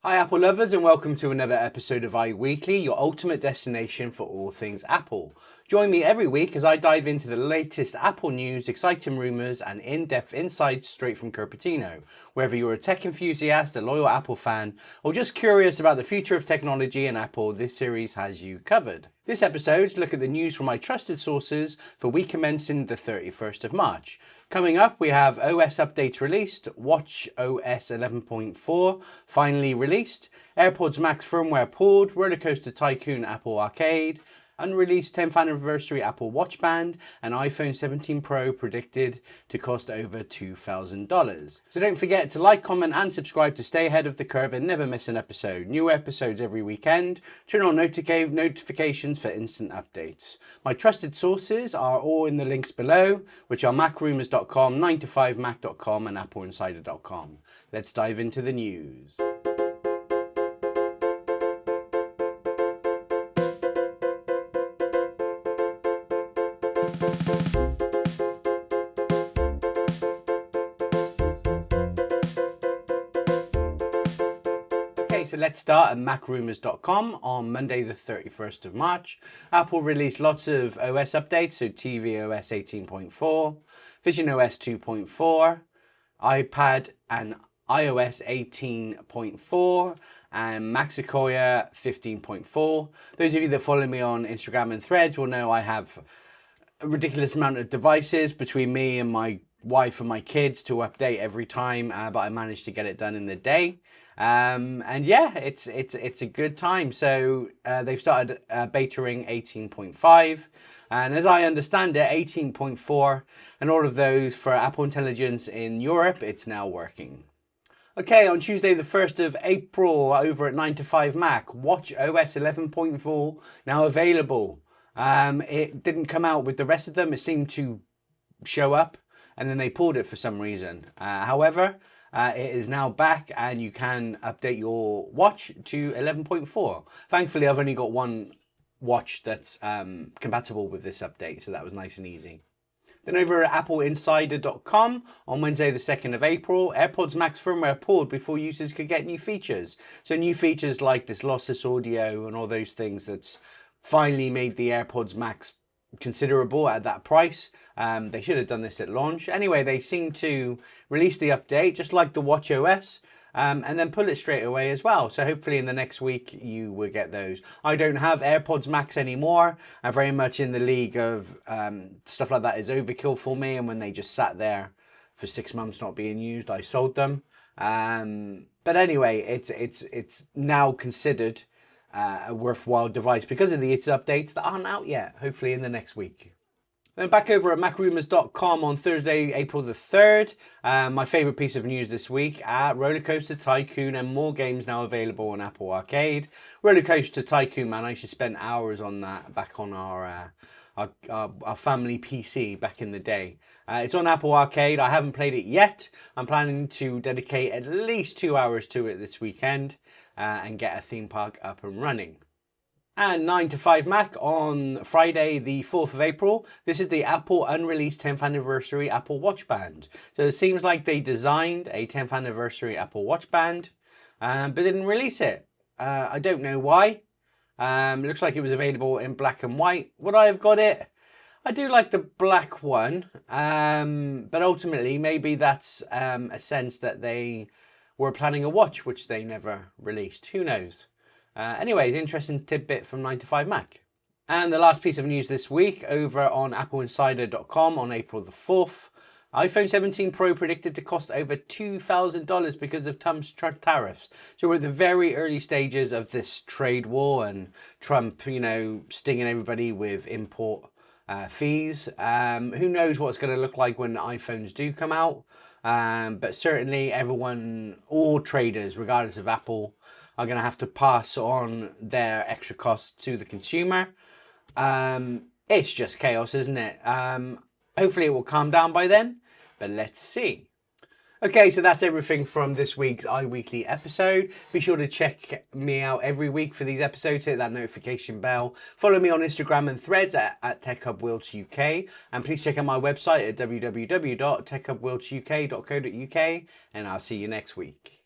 Hi Apple lovers, and welcome to another episode of iWeekly, your ultimate destination for all things Apple. Join me every week as I dive into the latest Apple news, exciting rumours and in-depth insights straight from Cupertino. Whether you're a tech enthusiast, a loyal Apple fan, or just curious about the future of technology and Apple, this series has you covered. This episode, look at the news from my trusted sources for week commencing the 31st of March. Coming up, we have OS updates released, watchOS 11.4 finally released, AirPods Max firmware pulled, RollerCoaster Tycoon Apple Arcade, unreleased 10th anniversary Apple Watch Band, and iPhone 17 Pro predicted to cost over $2,000. So don't forget to like, comment and subscribe to stay ahead of the curve and never miss an episode. New episodes every weekend. Turn on notifications for instant updates. My trusted sources are all in the links below, which are macrumours.com, 9to5mac.com and appleinsider.com. Let's dive into the news. Okay, so let's start at macrumours.com on Monday the 31st of March. Apple released lots of OS updates, so tvOS 18.4, visionOS 2.4, iPad and iOS 18.4, and Mac Sequoia 15.4. Those of you that follow me on Instagram and Threads will know I have a ridiculous amount of devices between me and my wife and my kids to update every time, but I managed to get it done in the day. And yeah, it's a good time. So they've started betaing 18.5, and as I understand it, 18.4 and all of those for Apple Intelligence in Europe, it's now working. Okay, on Tuesday the 1st of April over at 9to5Mac, watchOS 11.4 now available. It didn't come out with the rest of them. It seemed to show up and then they pulled it for some reason. However, it is now back and you can update your watch to 11.4. Thankfully, I've only got one watch that's compatible with this update, so that was nice and easy. Then over at appleinsider.com on Wednesday the 2nd of April, AirPods Max firmware pulled before users could get new features. So new features like this lossless audio and all those things that's finally made the AirPods Max considerable at that price. They should have done this at launch. Anyway, they seem to release the update just like the watchOS and then pull it straight away as well. So hopefully in the next week you will get those. I don't have AirPods Max anymore. I'm very much in the league of stuff like that is overkill for me, and when they just sat there for 6 months not being used, I sold them. But anyway, it's now considered a worthwhile device because of its updates that aren't out yet, hopefully in the next week. Then back over at macrumours.com on Thursday, April the 3rd, my favourite piece of news this week, RollerCoaster Tycoon and more games now available on Apple Arcade. RollerCoaster Tycoon, man, I used to spend hours on that back on our family PC back in the day. It's on Apple Arcade. I haven't played it yet. I'm planning to dedicate at least 2 hours to it this weekend and get a theme park up and running. And 9to5Mac on Friday the 4th of April. This is the Apple unreleased 10th anniversary Apple Watch Band. So it seems like they designed a 10th anniversary Apple Watch Band, but didn't release it. I don't know why. Looks like it was available in black and white. Would I have got it? I do like the black one, but ultimately maybe that's a sense that they were planning a watch which they never released. Who knows? Anyways, interesting tidbit from 9to5Mac. And the last piece of news this week over on appleinsider.com on April the 4th. iPhone 17 Pro predicted to cost over $2,000 because of Trump's tariffs. So we're at the very early stages of this trade war and Trump, stinging everybody with import fees. Who knows what it's going to look like when iPhones do come out. But certainly all traders, regardless of Apple, are going to have to pass on their extra costs to the consumer. It's just chaos, isn't it? Hopefully it will calm down by then, but let's see. Okay, so that's everything from this week's iWeekly episode. Be sure to check me out every week for these episodes. Hit that notification bell. Follow me on Instagram and Threads at TechHubWorldsUK. And please check out my website at www.techhubworldsuk.co.uk. And I'll see you next week.